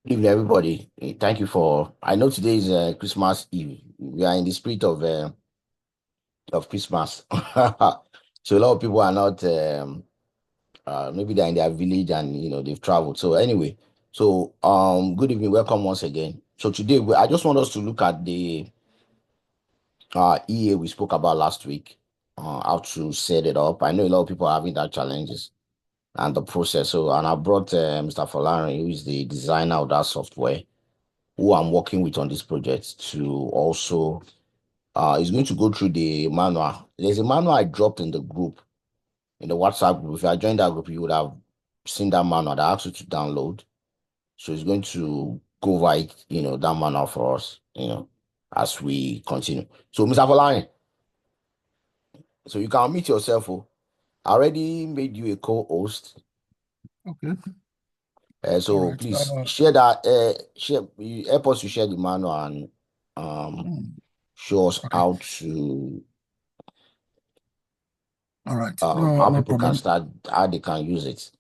Good evening, everybody. Thank you for. I know today is Christmas Eve. We are in the spirit of Christmas, so a lot of people are not. Maybe they're in their village and they've traveled. So anyway, good evening, welcome once again. So today I just want us to look at the EA we spoke about last week. How to set it up. I know a lot of people are having that challenges and the process. So and I brought Mr. Folarin, who is the designer of that software who I'm working with on this project to also is going to go through the manual. There's a manual I dropped in the group, in the WhatsApp group. If you had joined that group, you would have seen that manual that I asked you to download. So it's going to go over it, that manual for us, as we continue. So Mr. Folarin, so you can meet yourself. Oh. I already made you a co-host. Okay. All So right. please share that help us to share the manual and Mm, show us okay. how to All right. No, how no people can problem. start, how they can use it.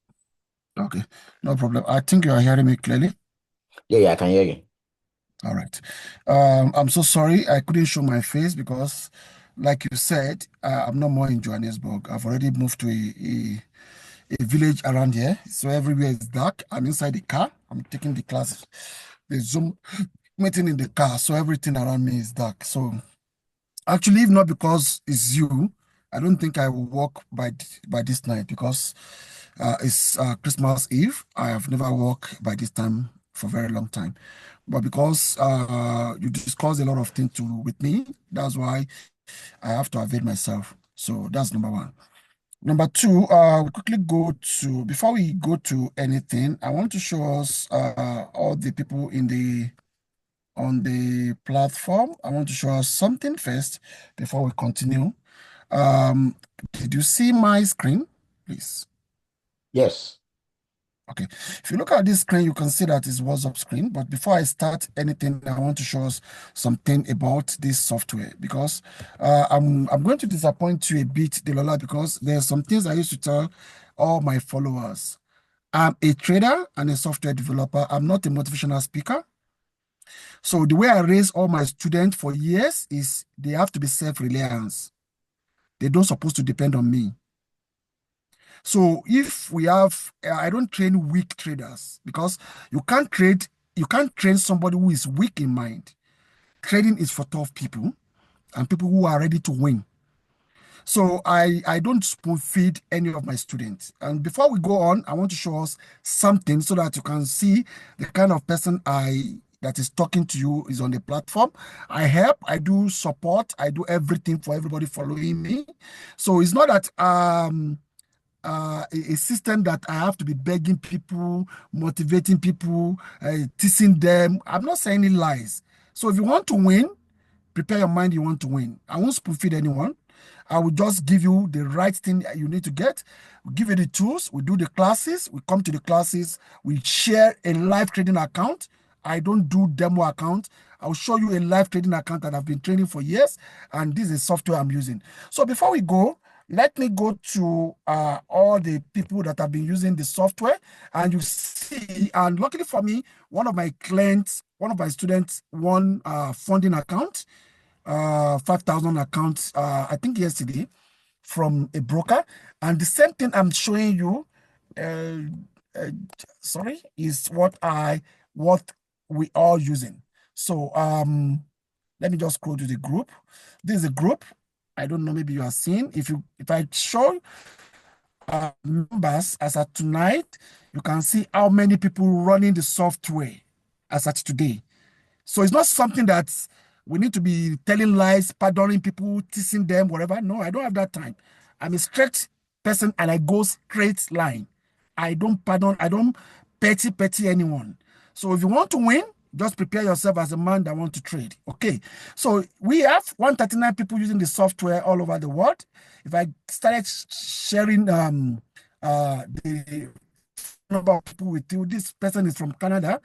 Okay. No problem. I think you are hearing me clearly. Yeah, yeah, I can hear you. All right. I'm so sorry I couldn't show my face because, like you said, I'm not more in Johannesburg. I've already moved to a village around here. So everywhere is dark. I'm inside the car. I'm taking the class, the Zoom meeting in the car. So everything around me is dark. So actually, if not because it's you, I don't think I will walk by this night because it's Christmas Eve. I have never walked by this time for a very long time. But because you discussed a lot of things with me, that's why I have to avail myself. So that's number one. Number two, we quickly go to, before we go to anything, I want to show us all the people on the platform. I want to show us something first before we continue. Um, did you see my screen, please? Yes. Okay. If you look at this screen, you can see that it's WhatsApp screen. But before I start anything, I want to show us something about this software because I'm going to disappoint you a bit, Delola, because there are some things I used to tell all my followers. I'm a trader and a software developer. I'm not a motivational speaker. So the way I raise all my students for years is they have to be self-reliance. They don't supposed to depend on me. So if we have, I don't train weak traders because you can't train somebody who is weak in mind. Trading is for tough people and people who are ready to win. So I don't spoon feed any of my students. And before we go on, I want to show us something so that you can see the kind of person I that is talking to you is on the platform. I help, I do support, I do everything for everybody following me. So it's not that a system that I have to be begging people, motivating people, teasing them. I'm not saying any lies. So if you want to win, prepare your mind you want to win. I won't spoon feed anyone. I will just give you the right thing that you need to get. We give you the tools. We do the classes. We come to the classes. We share a live trading account. I don't do demo account. I'll show you a live trading account that I've been training for years, and this is software I'm using. So before we go, let me go to all the people that have been using the software, and you see, and luckily for me, one of my clients, one of my students won funding account 5,000 accounts, I think yesterday, from a broker. And the same thing I'm showing you, uh, uh, sorry, is what we are using. So let me just go to the group. This is a group. I don't know, maybe you are seeing. If I show numbers as at tonight, you can see how many people running the software as at today. So it's not something that we need to be telling lies, pardoning people, teasing them, whatever. No, I don't have that time. I'm a straight person and I go straight line. I don't pardon, I don't petty anyone. So if you want to win, just prepare yourself as a man that want to trade. Okay. So we have 139 people using the software all over the world. If I started sharing the number of people with you, this person is from Canada.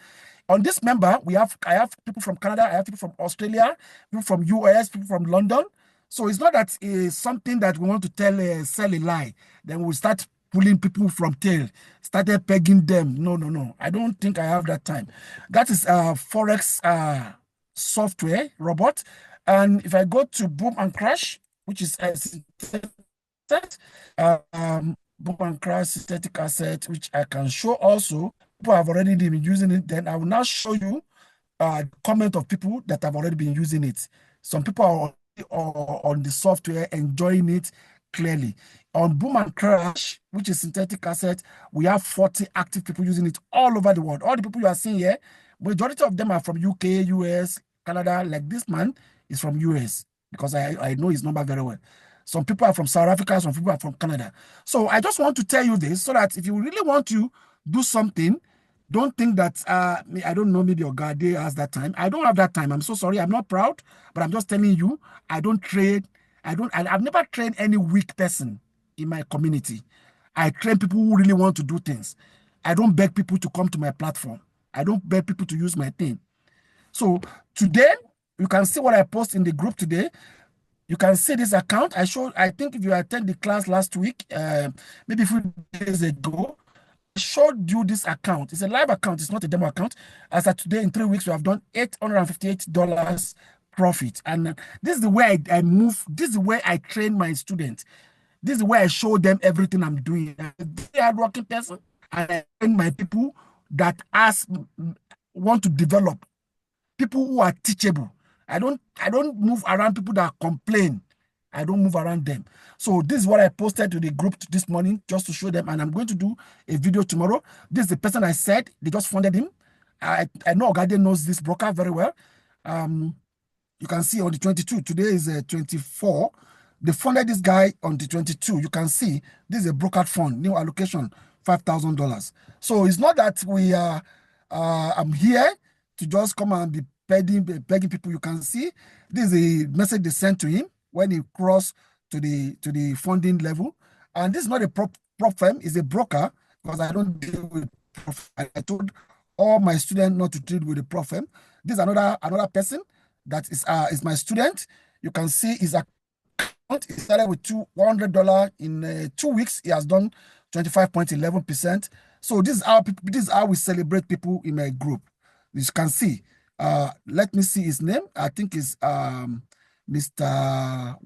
On this member, I have people from Canada, I have people from Australia, people from US, people from London. So it's not that it's something that we want to sell a lie. Then we'll start pulling people from tail, started pegging them. No, no, no. I don't think I have that time. That is Forex software robot. And if I go to Boom and Crash, which is a asset, Boom and Crash synthetic asset, which I can show also. People have already been using it. Then I will now show you comment of people that have already been using it. Some people are on the software enjoying it clearly. On Boom and Crash, which is synthetic asset, we have 40 active people using it all over the world. All the people you are seeing here, majority of them are from UK, US, Canada. Like this man is from US because I know his number very well. Some people are from South Africa, some people are from Canada. So I just want to tell you this so that if you really want to do something, don't think that I don't know, maybe your Gade has that time. I don't have that time. I'm so sorry. I'm not proud, but I'm just telling you, I don't trade. I've never trained any weak person in my community. I train people who really want to do things. I don't beg people to come to my platform. I don't beg people to use my thing. So today, you can see what I post in the group today. You can see this account. I think if you attend the class last week, maybe a few days ago, showed you this account. It's a live account. It's not a demo account. As of today, in 3 weeks, we have done $858 profit. And this is the way I move. This is the way I train my students. This is the way I show them everything I'm doing. I'm a very hardworking person. And I train my people that want to develop. People who are teachable. I don't move around people that complain. I don't move around them. So this is what I posted to the group this morning just to show them. And I'm going to do a video tomorrow. This is the person I said, they just funded him. I know Ogade knows this broker very well. You can see on the 22, today is 24. They funded this guy on the 22. You can see this is a brokered fund, new allocation, $5,000. So it's not that we are, I'm here to just come and be begging people. You can see this is a message they sent to him when he crossed to the funding level. And this is not a prop firm, it's a broker, because I don't deal with prop. I told all my students not to deal with the prop firm. This is another person that is my student. You can see his account. He started with $100. In 2 weeks, he has done 25.11%. So this is how we celebrate people in my group. You can see. Let me see his name. I think it's Mr.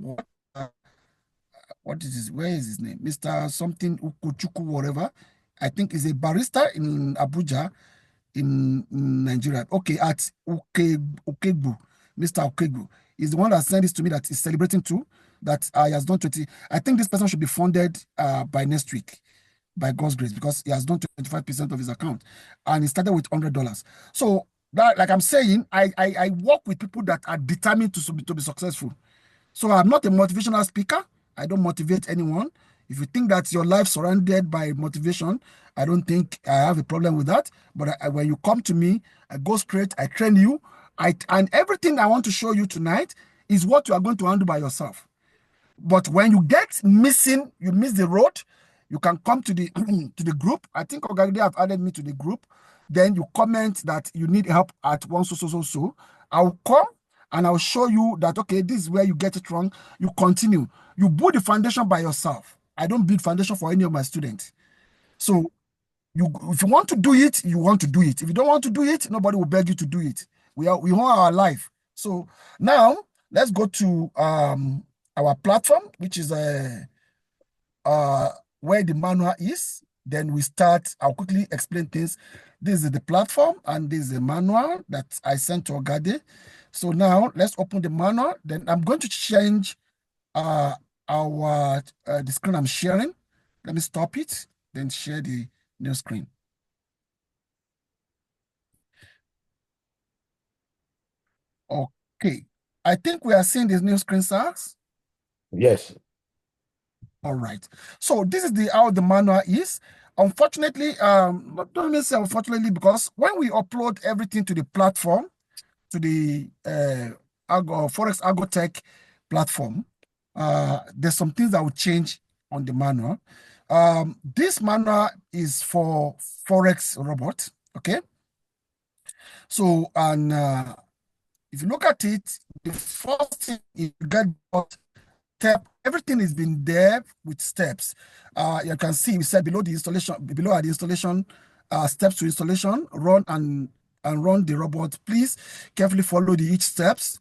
What is his? Where is his name? Mr. something Ukuchuku, whatever. I think he's a barista in Abuja, in Nigeria. Okay, at Ukegbu, Mr. Ukegbu is the one that sent this to me that is celebrating too. That he has done 20. I think this person should be funded by next week, by God's grace, because he has done 25% of his account, and he started with $100. So that, like I'm saying, I work with people that are determined to be successful. So I'm not a motivational speaker. I don't motivate anyone. If you think that your life surrounded by motivation, I don't think I have a problem with that. But when you come to me, I go straight, I train you. And everything I want to show you tonight is what you are going to handle by yourself. But when you get missing, you miss the road, you can come to the to the group. I think Ogagide have added me to the group. Then you comment that you need help at one so. I'll come and I'll show you that, okay, this is where you get it wrong. You continue. You build the foundation by yourself. I don't build foundation for any of my students. So if you want to do it, you want to do it. If you don't want to do it, nobody will beg you to do it. We own our life. So now let's go to our platform, which is where the manual is. Then we start. I'll quickly explain things. This is the platform, and this is the manual that I sent to Ogade. So now let's open the manual. Then I'm going to change the screen I'm sharing. Let me stop it, then share the new screen. Okay. I think we are seeing this new screen, Sars. Yes. All right. So this is how the manual is. Unfortunately, don't let me say unfortunately, because when we upload everything to the platform, to the Forex Agotech platform, there's some things that will change on the manual. This manual is for Forex robot, okay? So, and if you look at it, the first thing you get step, everything has been there with steps. You can see we said below the installation, below are the installation steps to installation, run and run the robot. Please carefully follow the each steps.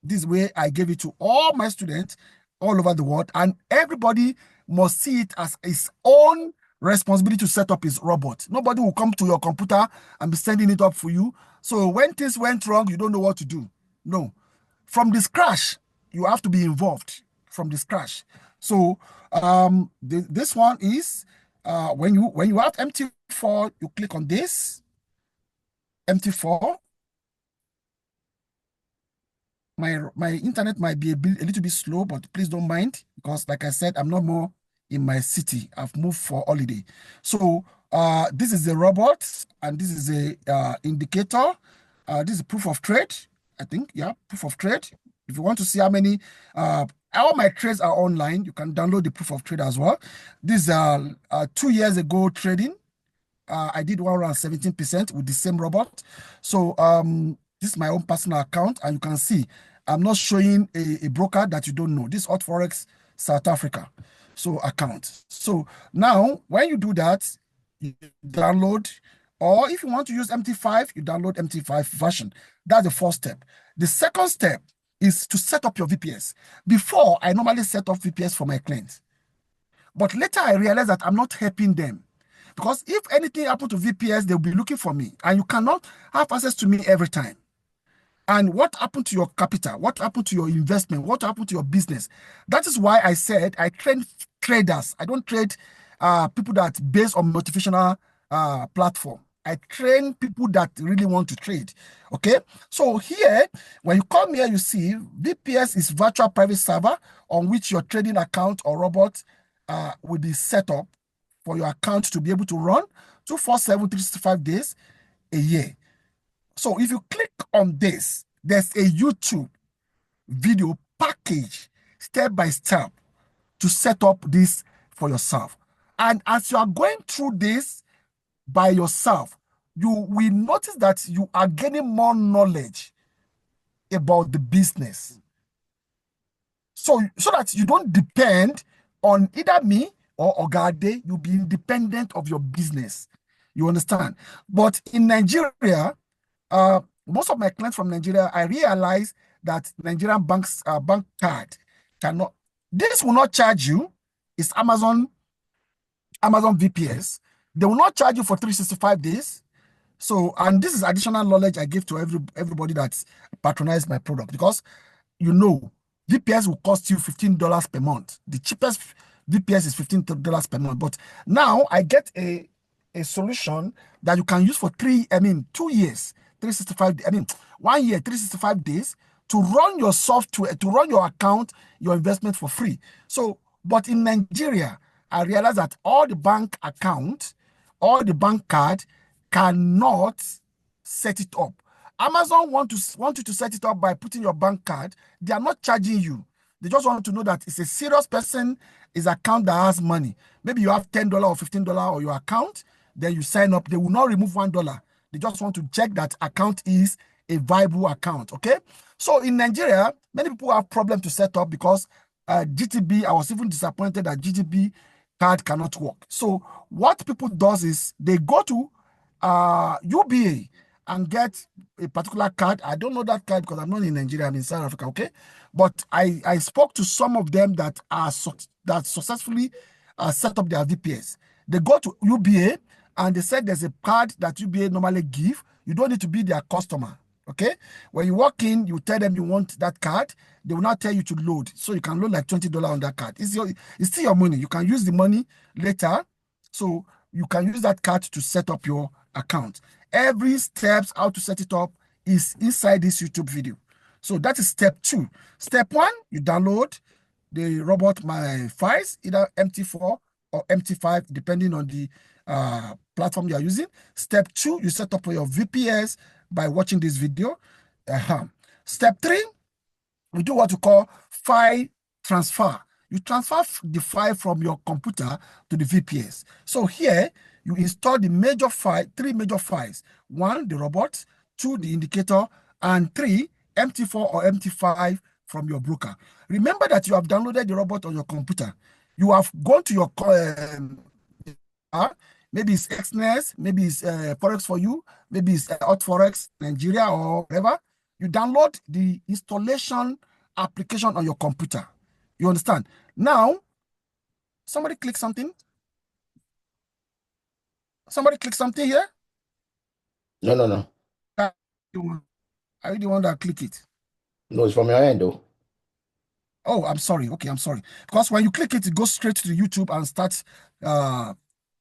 This way I gave it to all my students all over the world, and everybody must see it as his own responsibility to set up his robot. Nobody will come to your computer and be sending it up for you. So when things went wrong, you don't know what to do. No, from the scratch, you have to be involved from the scratch. So this one is when you have MT4, you click on this MT4. My internet might be a little bit slow, but please don't mind, because like I said, I'm not more in my city. I've moved for holiday. So this is the robot, and this is a indicator. This is proof of trade, I think. Yeah, proof of trade. If you want to see how many, all my trades are online, you can download the proof of trade as well. This 2 years ago trading. I did 117% with the same robot. So this is my own personal account, and you can see I'm not showing a broker that you don't know. This Hot Forex South Africa, so account. So now when you do that, you download, or if you want to use MT5, you download MT5 version. That's the first step. The second step is to set up your VPS. Before, I normally set up VPS for my clients, but later I realized that I'm not helping them. Because if anything happened to VPS, they'll be looking for me, and you cannot have access to me every time. And what happened to your capital? What happened to your investment? What happened to your business? That is why I said I train traders. I don't trade people that based on motivational platform. I train people that really want to trade. Okay. So here, when you come here, you see VPS is virtual private server on which your trading account or robot will be set up for your account to be able to run 247, 365 days a year. So if you click on this, there's a YouTube video package, step by step, to set up this for yourself. And as you are going through this by yourself, you will notice that you are gaining more knowledge about the business. So that you don't depend on either me or Ogade, you'll be independent of your business. You understand? But in Nigeria, most of my clients from Nigeria, I realize that Nigerian banks, bank card cannot. This will not charge you. It's Amazon VPS. They will not charge you for 365 days. So, and this is additional knowledge I give to everybody that's patronized my product, because VPS will cost you $15 per month. The cheapest VPS is $15 per month. But now I get a solution that you can use for 2 years, 365, 1 year, 365 days, to run your software, to run your account, your investment for free. So, but in Nigeria, I realized that all the bank account, all the bank card cannot set it up. Amazon want you to set it up by putting your bank card. They are not charging you. They just want to know that it's a serious person, is account that has money. Maybe you have $10 or $15 on your account, then you sign up. They will not remove $1. They just want to check that account is a viable account. Okay. So in Nigeria, many people have problem to set up because GTB, I was even disappointed that GTB card cannot work. So what people does is they go to UBA and get a particular card. I don't know that card because I'm not in Nigeria, I'm in South Africa, okay? But I spoke to some of them that are that successfully set up their VPS. They go to UBA and they said there's a card that UBA normally give. You don't need to be their customer, okay? When you walk in, you tell them you want that card. They will not tell you to load. So you can load like $20 on that card. It's still your money. You can use the money later. So you can use that card to set up your account. Every steps how to set it up is inside this YouTube video. So that is step 2. Step 1, you download the robot my files, either MT4 or MT5, depending on the platform you are using. Step 2, you set up your VPS by watching this video. Step 3, we do what we call file transfer. You transfer the file from your computer to the VPS. So here, you install the major file, 3 major files. 1, the robot, 2, the indicator, and 3, MT4 or MT5 from your broker. Remember that you have downloaded the robot on your computer. You have gone to your maybe it's XNES, maybe it's Forex for you, maybe it's Hot Forex Nigeria or whatever. You download the installation application on your computer. You understand? Now, somebody click something. Somebody click something here. No, no, no. Are you the one that click it? No, it's from your end, though. Oh, I'm sorry. Okay, I'm sorry. Because when you click it, it goes straight to the YouTube and starts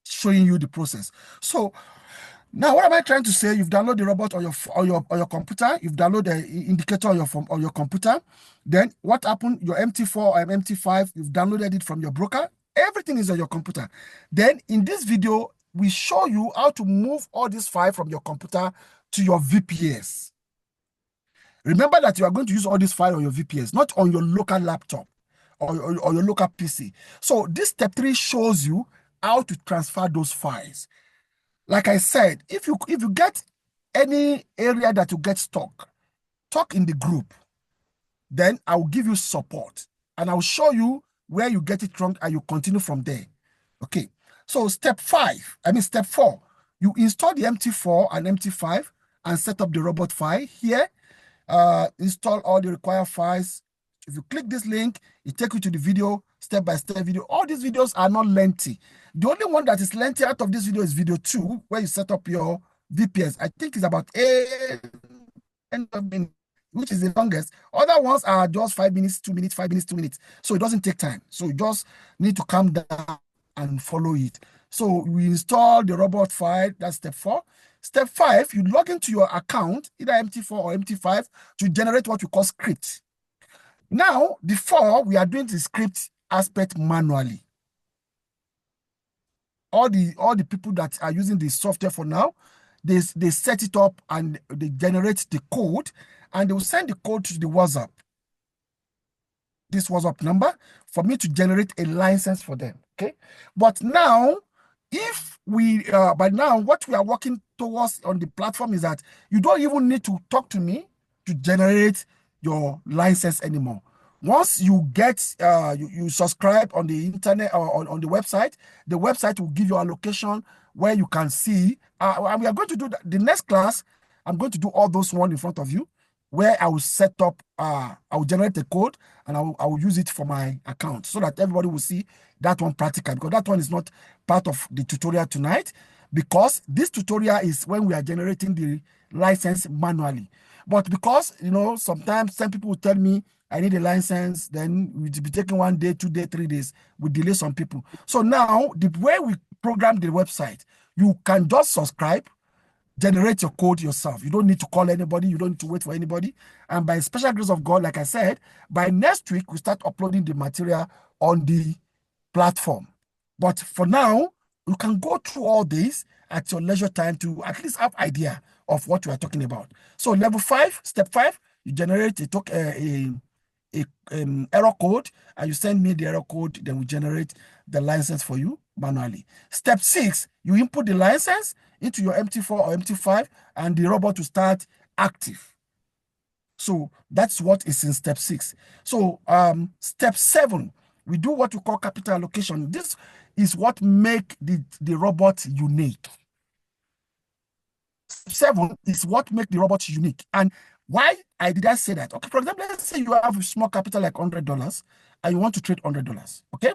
showing you the process. So now, what am I trying to say? You've downloaded the robot on your computer. You've downloaded the indicator on your computer. Then what happened? Your MT4 or MT5, you've downloaded it from your broker. Everything is on your computer. Then in this video, we show you how to move all these files from your computer to your VPS. Remember that you are going to use all these files on your VPS, not on your local laptop or your local PC. So this step 3 shows you how to transfer those files. Like I said, if you get any area that you get stuck, talk in the group. Then I will give you support and I'll show you where you get it wrong and you continue from there. Okay. So step 4, you install the MT4 and MT5 and set up the robot file here. Install all the required files. If you click this link, it takes you to the video, step-by-step video. All these videos are not lengthy. The only one that is lengthy out of this video is video 2, where you set up your VPS. I think it's about 8 minutes, which is the longest. Other ones are just 5 minutes, 2 minutes, 5 minutes, 2 minutes. So it doesn't take time. So you just need to calm down and follow it. So we install the robot file. That's step 4. Step 5, you log into your account, either MT4 or MT5, to generate what we call script. Now, before we are doing the script aspect manually. All the people that are using the software for now, they set it up and they generate the code and they will send the code to the WhatsApp. This WhatsApp number for me to generate a license for them. Okay. But now, if we by now what we are working towards on the platform is that you don't even need to talk to me to generate your license anymore. Once you get you subscribe on the internet or on the website will give you a location where you can see and we are going to do the next class. I'm going to do all those one in front of you where I will set up I will generate a code and I will use it for my account so that everybody will see that one practical, because that one is not part of the tutorial tonight, because this tutorial is when we are generating the license manually. But because, sometimes some people will tell me I need a license, then it will be taking 1 day, 2 days, 3 days. We delay some people. So now, the way we program the website, you can just subscribe, generate your code yourself. You don't need to call anybody. You don't need to wait for anybody. And by special grace of God, like I said, by next week, we start uploading the material on the platform. But for now, you can go through all this at your leisure time to at least have idea of what we are talking about. So level 5, step 5, you generate a error code and you send me the error code, then we generate the license for you manually. Step 6, you input the license into your MT4 or MT5 and the robot will start active. So that's what is in step 6. So step 7, we do what we call capital allocation. This is what make the robot unique. Step 7 is what make the robot unique. And why did I say that? Okay, for example, let's say you have a small capital like $100 and you want to trade $100. Okay,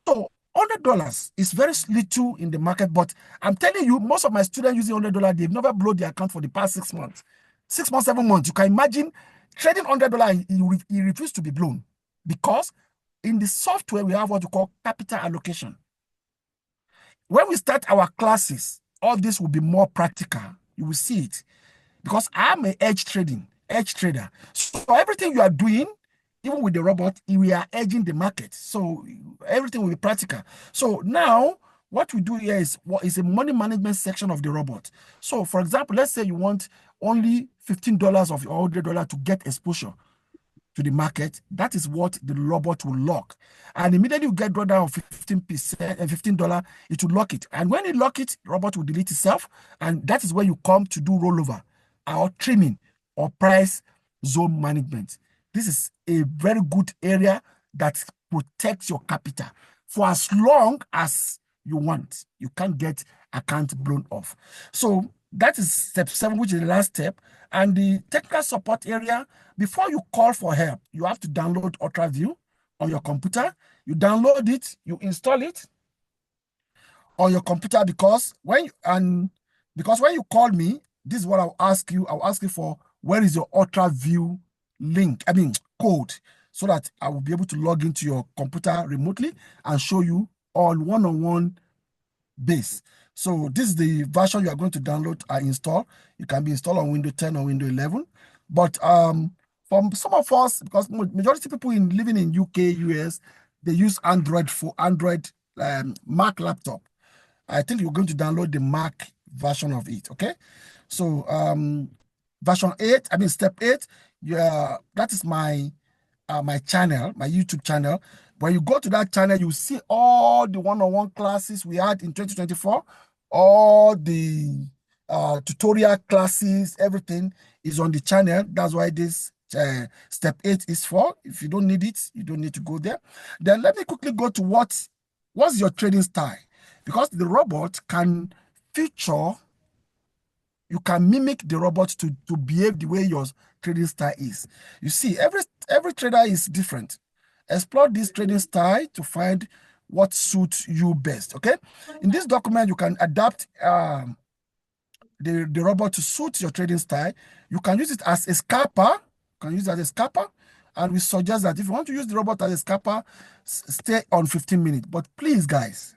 so $100 is very little in the market, but I'm telling you, most of my students using $100, they've never blown their account for the past 6 months. 6 months, 7 months. You can imagine trading $100, he refused to be blown, because in the software we have what we call capital allocation. When we start our classes, all this will be more practical. You will see it, because I'm an edge trader. So everything you are doing, even with the robot, we are edging the market. So everything will be practical. So now what we do here is what is a money management section of the robot. So for example, let's say you want only $15 of your $100 to get exposure to the market. That is what the robot will lock. And immediately you get drawdown of 15% and $15, it will lock it. And when it lock it, the robot will delete itself. And that is where you come to do rollover or trimming or price zone management. this is a very good area that protects your capital for as long as you want. You can't get account blown off. So that is step 7, which is the last step. And the technical support area, before you call for help, you have to download UltraView on your computer. You download it, you install it on your computer, because when you call me, this is what I'll ask you. I'll ask you for, where is your UltraView link? I mean code, so that I will be able to log into your computer remotely and show you on one-on-one base. So this is the version you are going to download and install. It can be installed on Windows 10 or Windows 11. But for some of us, because majority of people living in UK, US, they use Android for Android Mac laptop. I think you're going to download the Mac version of it. Okay. So version 8, I mean step 8, yeah, that is my channel, my YouTube channel. When you go to that channel, you see all the one-on-one classes we had in 2024, all the tutorial classes, everything is on the channel. That's why this step 8 is for. If you don't need it, you don't need to go there. Then let me quickly go to what's your trading style, because the robot can feature, you can mimic the robot to behave the way your trading style is. You see, every trader is different. Explore this trading style to find what suits you best. Okay, in this document you can adapt the robot to suit your trading style. You can use it as a scalper. And we suggest that if you want to use the robot as a scalper, stay on 15 minutes. But please, guys,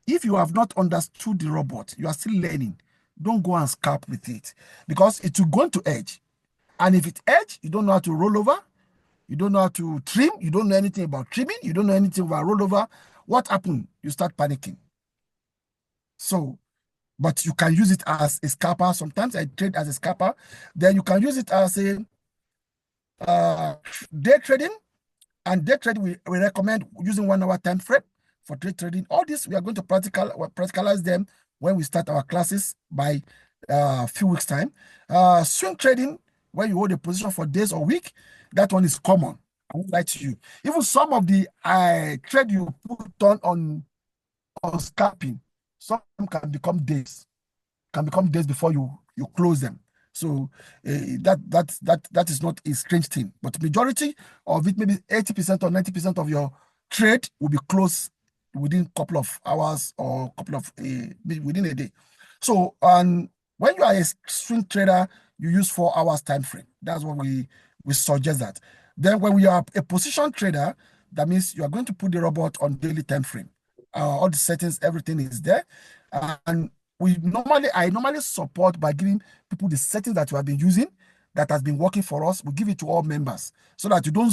if you have not understood the robot, you are still learning, don't go and scalp with it, because it will go into edge. And if it edge, you don't know how to roll over, you don't know how to trim, you don't know anything about trimming, you don't know anything about rollover. What happened? You start panicking. So, but you can use it as a scalper. Sometimes I trade as a scalper. Then you can use it as a day trading. And day trading, we recommend using 1 hour time frame for day trading. All this we are going to practicalize them when we start our classes by a few weeks time. Swing trading, where you hold a position for days or week, that one is common. I won't lie to you. Even some of the trade you put on scalping, some can become days before you close them. So that is not a strange thing. But majority of it, maybe 80% or 90% of your trade will be closed within a couple of hours or within a day. So when you are a swing trader, you use 4 hours time frame. That's what we suggest that. Then when we are a position trader, that means you are going to put the robot on daily time frame. All the settings, everything is there. And I normally support by giving people the settings that we have been using that has been working for us. We give it to all members so that you don't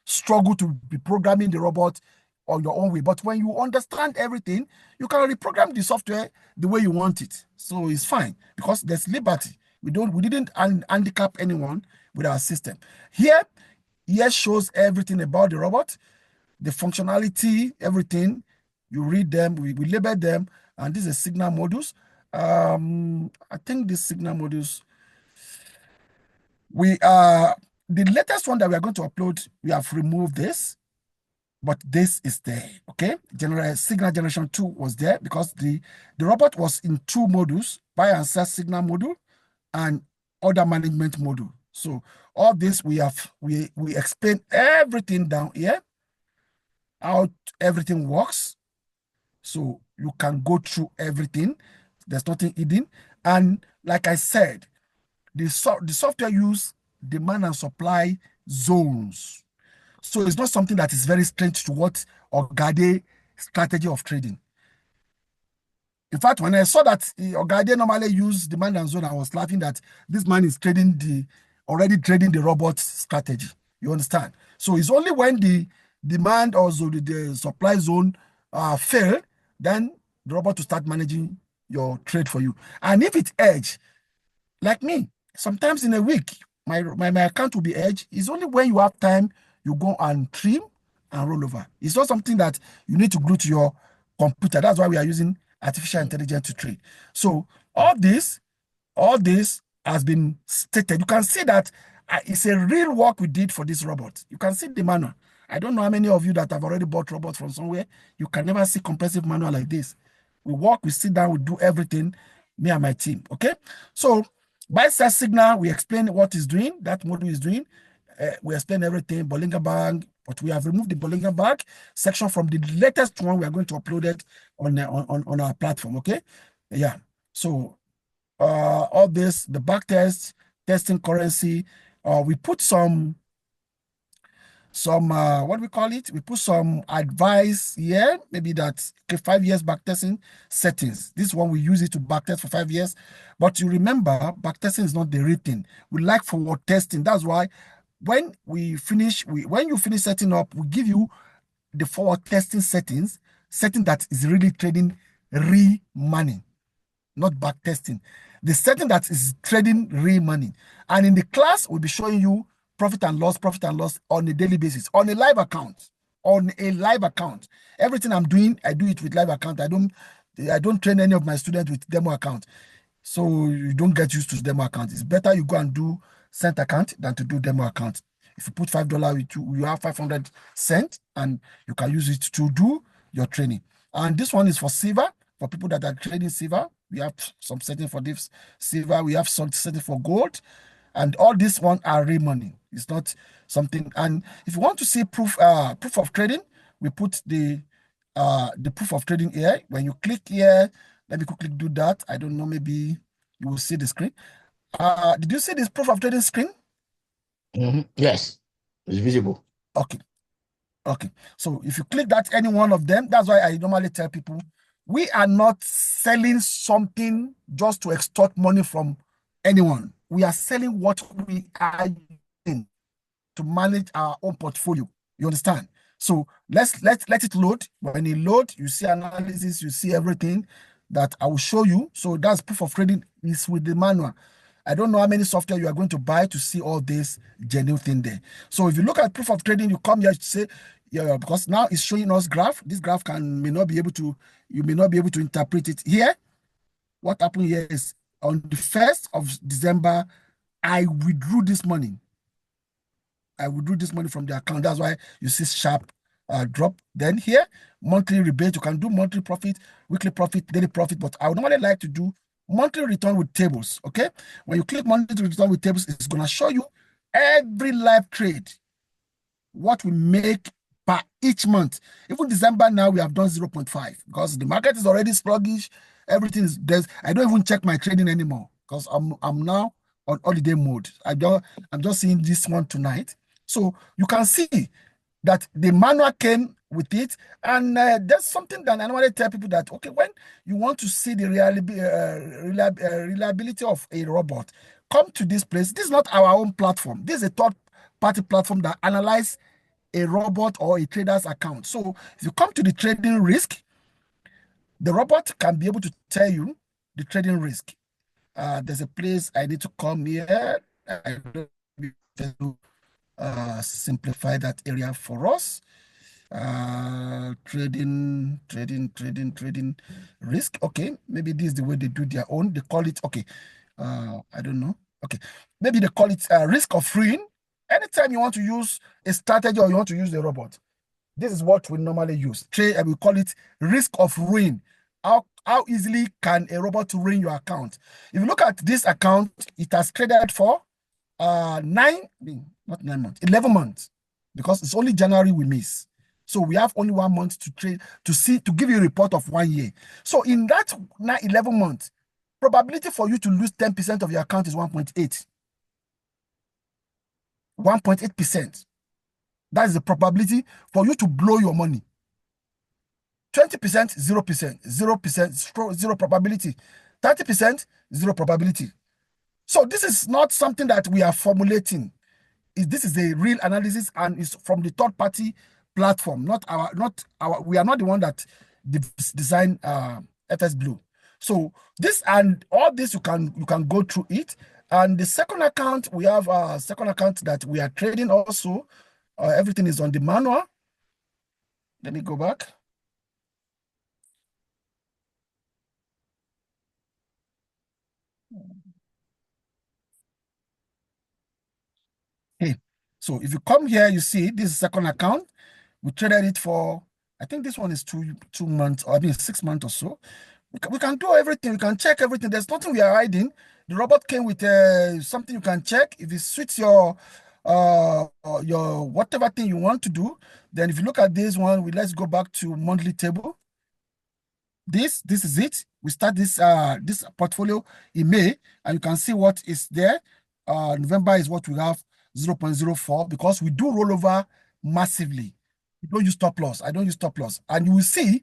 struggle to be programming the robot on your own way. But when you understand everything, you can reprogram the software the way you want it. So it's fine, because there's liberty. We didn't handicap anyone with our system. Here shows everything about the robot, the functionality, everything. You read them, we label them, and this is signal modules. I think the signal modules, the latest one that we are going to upload, we have removed this, but this is there. Okay, signal generation 2 was there because the robot was in 2 modules: buy and sell signal module and order management module. So all this we explain everything down here, how everything works. So you can go through everything. There's nothing hidden. And like I said, the software use demand and supply zones. So it's not something that is very strange to what Ogade strategy of trading. In fact, when I saw that Ogade normally use demand and zone, I was laughing that this man is already trading the robot strategy. You understand? So it's only when the demand or the supply zone fail, then the robot will start managing your trade for you. And if it edge, like me, sometimes in a week, my account will be edge. It's only when you have time, you go and trim and roll over. It's not something that you need to glue to your computer. That's why we are using artificial intelligence to trade. So all this has been stated. You can see that It's a real work we did for this robot. You can see the manual. I don't know how many of you that have already bought robots from somewhere. You can never see comprehensive manual like this. We work, we sit down, we do everything, me and my team. Okay. So by set signal, we explain what it's doing, that module is doing. We explain everything, Bollinger Bag, but we have removed the Bollinger Bag section from the latest one. We are going to upload it on our platform. Okay. Yeah. So all this, the back test, testing currency. We put some what do we call it? We put some advice here, maybe that okay, 5 years backtesting settings. This one we use it to backtest for 5 years. But you remember, backtesting is not the rating. We like forward testing. That's why when when you finish setting up, we give you the forward testing settings, setting that is really trading real money, not back testing. The setting that is trading real money. And in the class, we'll be showing you profit and loss on a daily basis, on a live account. On a live account. Everything I'm doing, I do it with live account. I don't train any of my students with demo account. So you don't get used to demo account. It's better you go and do cent account than to do demo account. If you put $5, you have 500 cents and you can use it to do your training. And this one is for silver, for people that are trading silver. We have some setting for this silver. We have some setting for gold. And all these one are real money. It's not something. And if you want to see proof of trading, we put the proof of trading here. When you click here, let me quickly do that. I don't know, maybe you will see the screen. Did you see this proof of trading screen? Yes, it's visible. Okay. Okay. So if you click that, any one of them, that's why I normally tell people we are not selling something just to extort money from anyone. We are selling what we are using to manage our own portfolio. You understand? So let it load. When it load, you see analysis, you see everything that I will show you. So that's proof of trading is with the manual. I don't know how many software you are going to buy to see all this genuine thing there. So if you look at proof of trading, you come here to say, yeah, because now it's showing us graph. This graph may not be able to, you may not be able to interpret it here. What happened here is on the 1st of December, I withdrew this money. I withdrew this money from the account. That's why you see sharp drop. Then here, monthly rebate. You can do monthly profit, weekly profit, daily profit. But I would normally like to do monthly return with tables. Okay. When you click monthly return with tables, it's going to show you every live trade, what we make per each month. Even December now, we have done 0.5 because the market is already sluggish. Everything is there's. I don't even check my trading anymore because I'm now on holiday mode. I'm just seeing this one tonight. So you can see that the manual came with it. And there's something that I normally tell people that, okay, when you want to see the reliability of a robot, come to this place. This is not our own platform. This is a third party platform that analyze a robot or a trader's account. So if you come to the trading risk, the robot can be able to tell you the trading risk. There's a place I need to come here. I don't know, simplify that area for us. Trading risk. Okay, maybe this is the way they do their own. They call it, okay, I don't know. Okay, maybe they call it risk of ruin. Anytime you want to use a strategy or you want to use the robot, this is what we normally use. Trade, and we call it risk of ruin. How easily can a robot ruin your account? If you look at this account, it has traded for not 9 months, 11 months, because it's only January we miss. So we have only 1 month to trade to give you a report of 1 year. So in that 11 months, probability for you to lose 10% of your account is 1.8. 1.8%. That is the probability for you to blow your money. 20%, 0%, 0%, zero probability. 30%, zero probability. So this is not something that we are formulating. This is a real analysis and it's from the third party platform, not our. We are not the one that design FS Blue. So this and all this you can go through it. And the second account, we have a second account that we are trading also. Everything is on the manual. Let me go back. So if you come here, you see this is second account. We traded it for, I think this one is 2 months, or I mean 6 months or so. We can do everything. We can check everything. There's nothing we are hiding. The robot came with something you can check. If it suits your whatever thing you want to do, then if you look at this one, let's go back to monthly table. This is it. We start this portfolio in May, and you can see what is there. November is what we have 0.04 because we do roll over massively. You don't use stop loss. I don't use stop loss. And you will see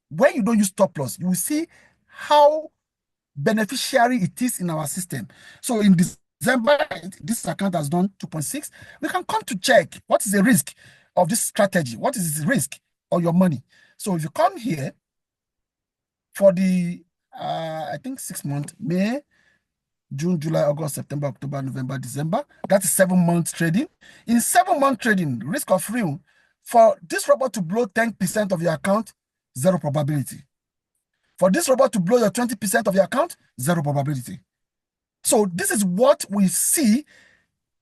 when you don't use stop loss, you will see how beneficiary it is in our system. So in December, this account has done 2.6. We can come to check what is the risk of this strategy. What is the risk of your money? So if you come here for the, I think 6 months, May, June, July, August, September, October, November, December. That is 7 months trading. In 7 month trading, risk of real, for this robot to blow 10% of your account, zero probability. For this robot to blow your 20% of your account, zero probability. So this is what we see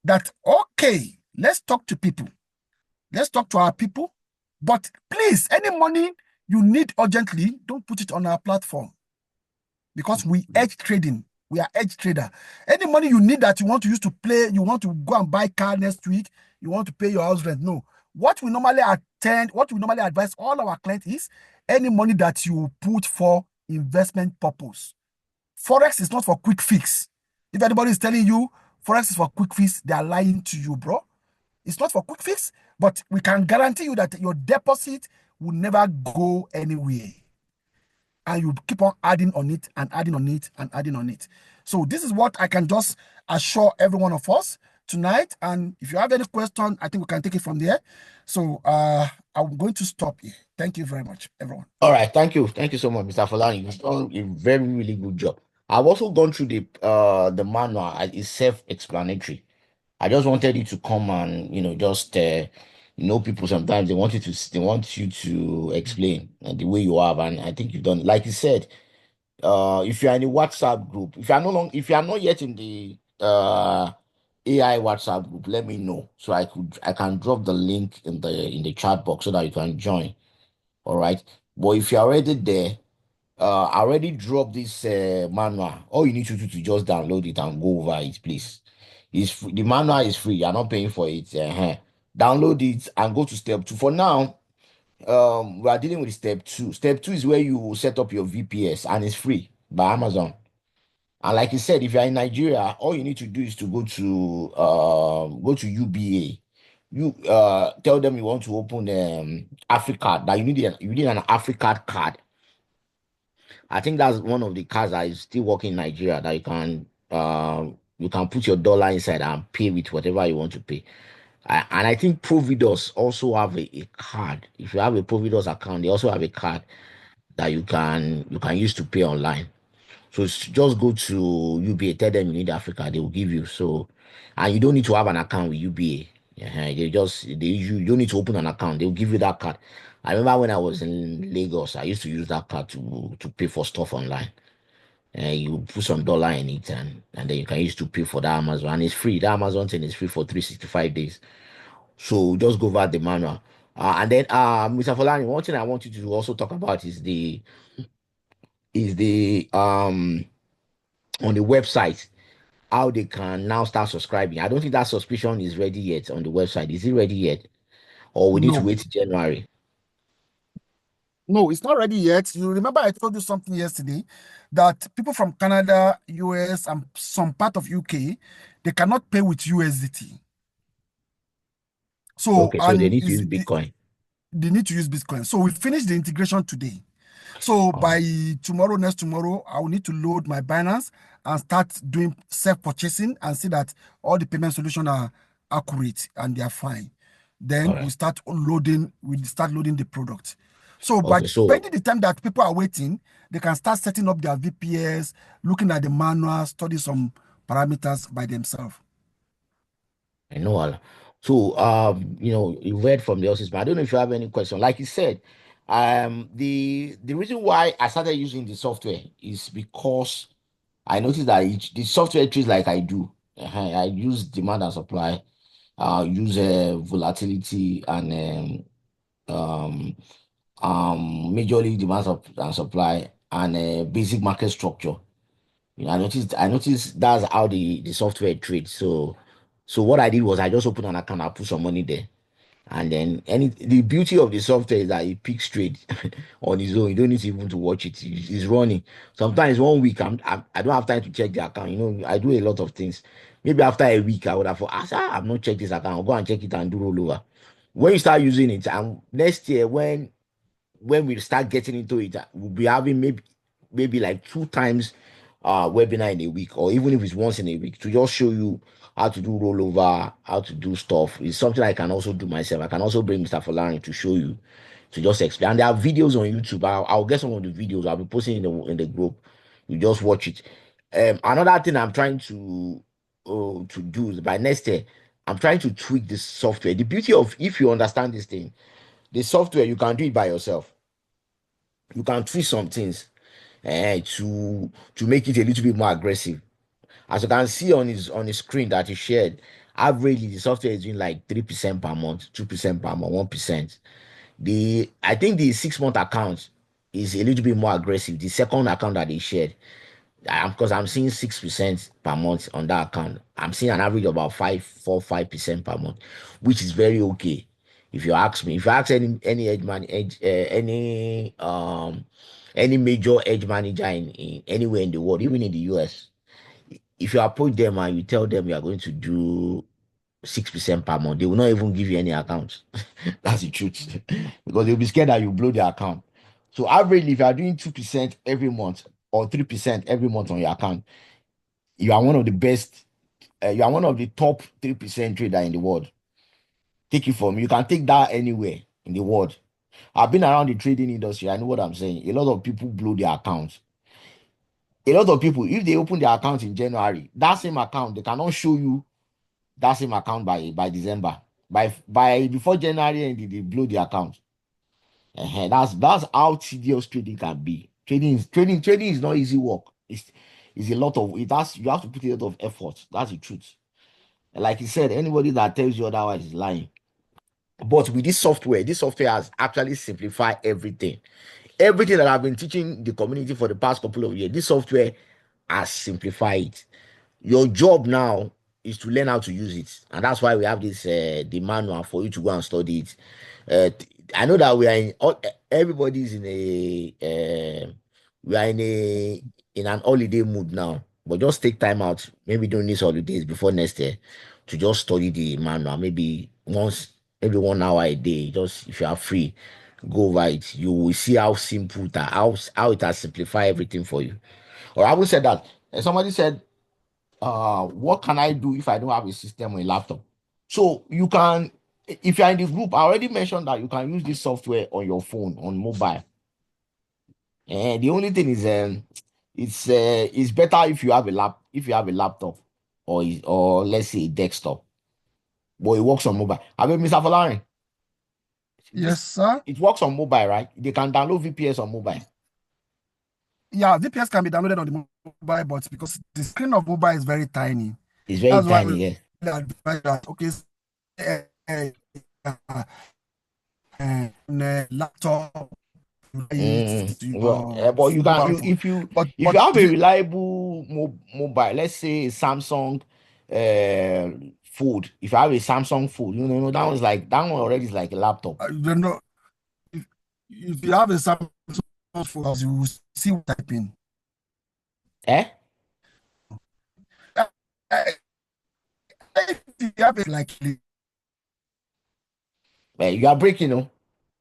that, okay, let's talk to people. Let's talk to our people. But please, any money you need urgently, don't put it on our platform because we edge trading. We are edge trader. Any money you need that you want to use to play, you want to go and buy car next week, you want to pay your house rent. No. What we normally advise all our clients is any money that you put for investment purpose. Forex is not for quick fix. If anybody is telling you Forex is for quick fix, they are lying to you, bro. It's not for quick fix, but we can guarantee you that your deposit will never go anywhere. And you keep on adding on it and adding on it and adding on it. So this is what I can just assure every one of us tonight. And if you have any question, I think we can take it from there. So I'm going to stop here. Thank you very much, everyone. All right, thank you so much, Mr. Falani. You've done a very really good job. I've also gone through the manual. It's self-explanatory. I just wanted you to come and just people sometimes they want you to explain the way you have, and I think you've done. Like you said, if you are in a WhatsApp group, if you are not yet in the AI WhatsApp group, let me know so I can drop the link in the chat box so that you can join. All right. But if you're already there, I already dropped this manual. All you need to do to just download it and go over it, please. The manual is free. You're not paying for it. Download it and go to step two. For now, we are dealing with step two. Step two is where you set up your VPS and it's free by Amazon. And like you said, if you're in Nigeria, all you need to do is to go to UBA. You tell them you want to open Africa, that you need an Africa card. I think that's one of the cards that is still working in Nigeria that you can put your dollar inside and pay with whatever you want to pay. And I think Providus also have a card. If you have a Providus account, they also have a card that you can use to pay online. So just go to UBA, tell them you need Africa, they will give you. So, and you don't need to have an account with UBA. Yeah, you don't need to open an account. They'll give you that card. I remember when I was in Lagos, I used to use that card to pay for stuff online. You put some dollar in it, and then you can use to pay for that Amazon, and it's free. The Amazon thing is free for 365 days. So just go over the manual. And then Mr. Folani, one thing I want you to also talk about is the on the website how they can now start subscribing. I don't think that subscription is ready yet on the website. Is it ready yet? Or we need to No, wait till January? no, it's not ready yet. You remember I told you something yesterday that people from Canada, US, and some part of UK, they cannot pay with USDT. So, Okay, so they and need to is use Bitcoin. they need to use Bitcoin. So we finished the integration today. So Oh, by tomorrow, next tomorrow, I will need to load my Binance and start doing self-purchasing and see that all the payment solutions are accurate and they are fine. all Then right. we start loading the product. So by Okay, so spending the time that people are waiting, they can start setting up their VPS, looking at the manual, study some parameters by themselves. I know. So you read from the office, but I don't know if you have any question. Like you said, the reason why I started using the software is because I noticed that the software treats like I do. I use demand and supply. use volatility and um, majorly demand and supply and basic market structure. I noticed that's how the software trades. So what I did was I just opened an account, I put some money there. And then the beauty of the software is that it picks trade on its own. You don't need to even to watch it. It's running. Sometimes 1 week I don't have time to check the account. I do a lot of things. Maybe after a week I would have thought, I've not checked this account. I'll go and check it and do rollover. When you start using it, and next year when we start getting into it, we'll be having maybe like 2 times webinar in a week, or even if it's once in a week, to just show you how to do rollover, how to do stuff. It's something I can also do myself. I can also bring Mr. Folari to show you, to just explain. And there are videos on YouTube. I'll get some of the videos. I'll be posting in the group. You just watch it. Another thing I'm trying to do is by next year, I'm trying to tweak this software. The beauty of, if you understand this thing, the software, you can do it by yourself. You can tweak some things to make it a little bit more aggressive. As you can see on his screen that he shared, averagely the software is doing like 3% per month, 2% per month, 1%. I think the 6 month account is a little bit more aggressive. The second account that they shared, because I'm seeing 6% per month on that account. I'm seeing an average of about 5% per month, which is very okay. If you ask me, if you ask any edge man, any major edge manager in anywhere in the world, even in the US, if you approach them and you tell them you are going to do 6% per month, they will not even give you any account. That's the truth. Because they'll be scared that you blow their account. So averagely, if you are doing 2% every month or 3% every month on your account, you are one of the best, you are one of the top 3% trader in the world. Take it from me. You can take that anywhere in the world. I've been around the trading industry. I know what I'm saying. A lot of people blow their accounts. A lot of people, if they open their account in January, that same account, they cannot show you that same account by December. By before January end, they blow the account. That's how tedious trading can be. Trading is not easy work. It's a lot of it has you have to put a lot of effort. That's the truth. And like you said, anybody that tells you otherwise is lying. But with this software has actually simplified everything. Everything that I've been teaching the community for the past couple of years, this software has simplified it. Your job now is to learn how to use it, and that's why we have this the manual for you to go and study it. I know that we are in everybody's in we are in an holiday mood now, but just take time out, maybe during these holidays before next year, to just study the manual. Maybe once every 1 hour a day, just if you are free, go over it. You will see how simple that how it has simplified everything for you. Or I would say that somebody said, what can I do if I don't have a system or a laptop? So you can, if you're in the group, I already mentioned that you can use this software on your phone, on mobile. And the only thing is, it's better if you have a laptop, or let's say a desktop, but it works on mobile. I mean, Mr. Falari, Yes, this sir. it works on mobile, right? They can download VPS on mobile. Yeah, VPS can be downloaded on the mobile, but because the screen of mobile is very tiny, It's very that's why tiny, we yeah. advise that. Okay, uh, uh, laptop, Well, your but mobile phone. if But you have a the, reliable mobile, let's say Samsung fold. If you have a Samsung fold, that one's like that one already is like a laptop. you know, if you have a Samsung phone, you will see what typing. Eh? If you have it like You are breaking,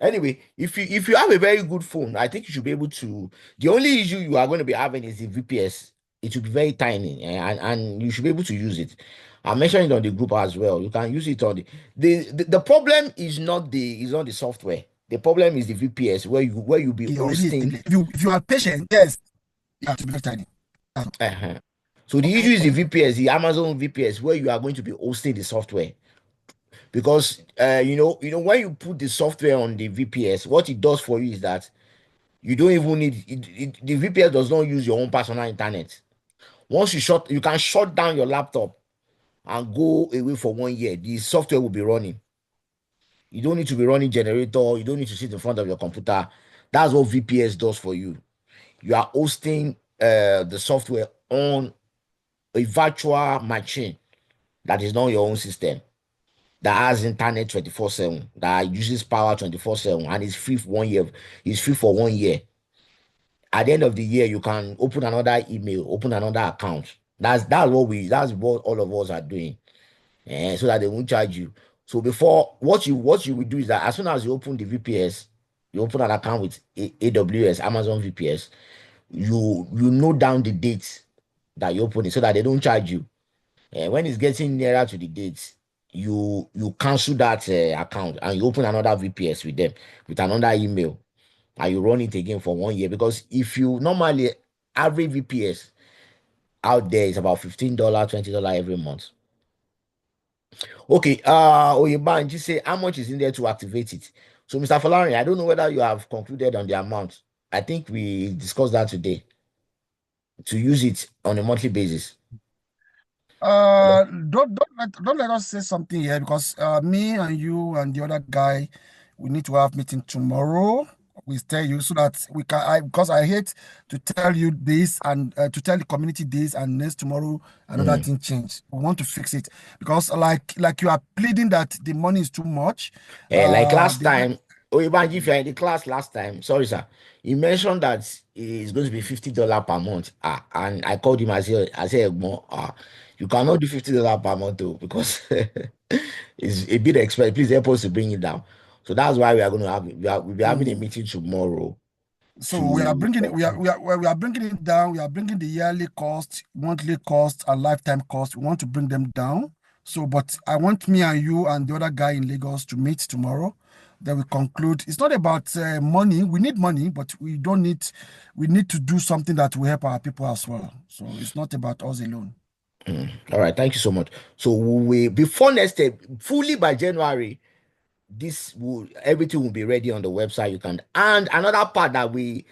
Anyway, if you have a very good phone, I think you should be able to. The only issue you are going to be having is the VPS. It will be very tiny, and you should be able to use it. I mentioned it on the group as well. You can use it on the problem is not the software. The problem is the VPS where you be already hosting. if you are patient, yes, you have to be very tiny. Uh-huh. So the issue is the Okay. VPS, the Amazon VPS, where you are going to be hosting the software. Because when you put the software on the VPS, what it does for you is that you don't even need the VPS does not use your own personal internet. Once you can shut down your laptop and go away for 1 year, the software will be running. You don't need to be running generator. You don't need to sit in front of your computer. That's what VPS does for you. You are hosting the software on a virtual machine that is not your own system, that has internet 24/7, that uses power 24/7, and is free for 1 year. It's free for 1 year. At the end of the year, you can open another email, open another account. That's what all of us are doing, so that they won't charge you. So before, what you will do is that as soon as you open the VPS, you open an account with AWS, Amazon VPS, you note down the date that you open it so that they don't charge you. When it's getting nearer to the date, you cancel that account and you open another VPS with them with another email, and you run it again for 1 year. Because if you normally, average VPS out there is about $15, $20 every month. Okay, Oyebanji say how much is in there to activate it? So, Mr. Falari, I don't know whether you have concluded on the amount. I think we discussed that today, to use it on a monthly basis. Don't let us say something here, because me and you and the other guy, we need to have meeting tomorrow. We tell you so that we can. Because I hate to tell you this and to tell the community this, and next tomorrow another Mm. thing change. We want to fix it, because like you are pleading that the money is too much. Like last The time, Oyebanji, if you're in the class last time, sorry, sir, he mentioned that it's going to be $50 per month. And I called him. I said, more, you cannot do $50 per month, though, because it's a bit expensive. Please help us to bring it down. So that's why we are going to have, we'll be having a Mm. meeting tomorrow So we are to, bringing it. We are bringing it down. We are bringing the yearly cost, monthly cost, and lifetime cost. We want to bring them down. So, but I want me and you and the other guy in Lagos to meet tomorrow. Then we conclude. It's not about money. We need money, but we don't need. We need to do something that will help our people as well. So it's not about us alone. all right, thank you so much. So we before next step, fully by January, this will everything will be ready on the website. You can, and another part that we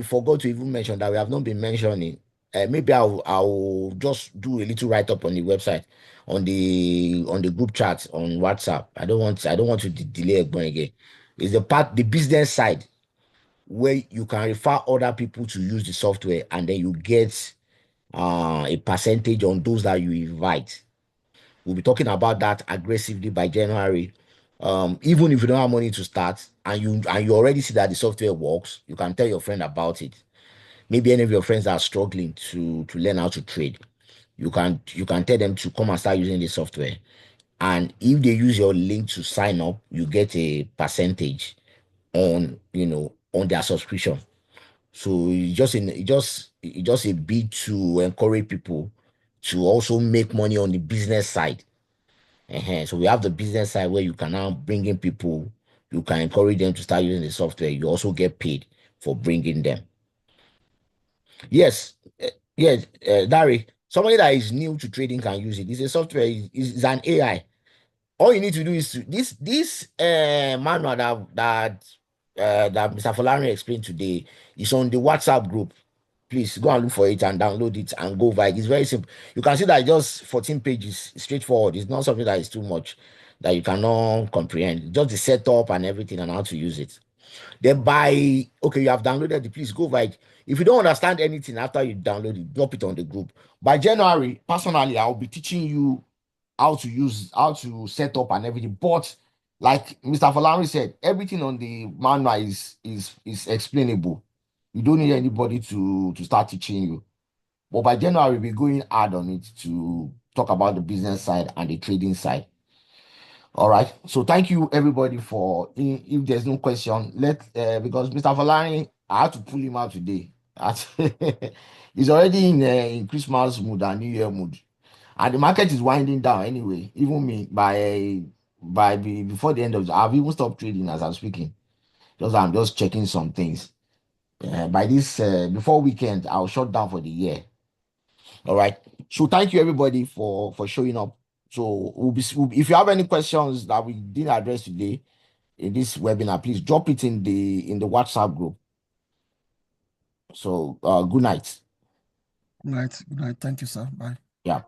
forgot to even mention, that we have not been mentioning, maybe I'll just do a little write-up on the website, on the group chat on WhatsApp. I don't want to delay Egbon again. Is the business side, where you can refer other people to use the software, and then you get a percentage on those that you invite. We'll be talking about that aggressively by January. Even if you don't have money to start, and you already see that the software works, you can tell your friend about it. Maybe any of your friends are struggling to learn how to trade. You can tell them to come and start using the software. And if they use your link to sign up, you get a percentage on their subscription. So it's just a bit to encourage people to also make money on the business side. So we have the business side, where you can now bring in people, you can encourage them to start using the software. You also get paid for bringing them. Yes, yes, Dari, somebody that is new to trading can use it. It's a software, is an AI. All you need to do is this manual that Mr. Folari explained today is on the WhatsApp group. Please go and look for it and download it and go by it. It's very simple. You can see that just 14 pages, straightforward. It's not something that is too much that you cannot comprehend. Just the setup and everything and how to use it. Then okay, you have downloaded it. Please go by it. If you don't understand anything after you download it, drop it on the group. By January, personally, I'll be teaching you how to set up and everything. But like Mr. Falari said, everything on the manual is explainable. You don't need anybody to start teaching you. But by January, we're going hard on it to talk about the business side and the trading side. All right. So thank you everybody for. If there's no question, because Mr. Falani, I had to pull him out today. He's already in Christmas mood and New Year mood, and the market is winding down anyway. Even me, before the end of I've even stopped trading as I'm speaking. I'm just checking some things. By this before weekend, I'll shut down for the year. All right. So thank you everybody for showing up. So if you have any questions that we didn't address today in this webinar, please drop it in the WhatsApp group. So good night. Good night. Good night. Thank you, sir. Bye. Yeah.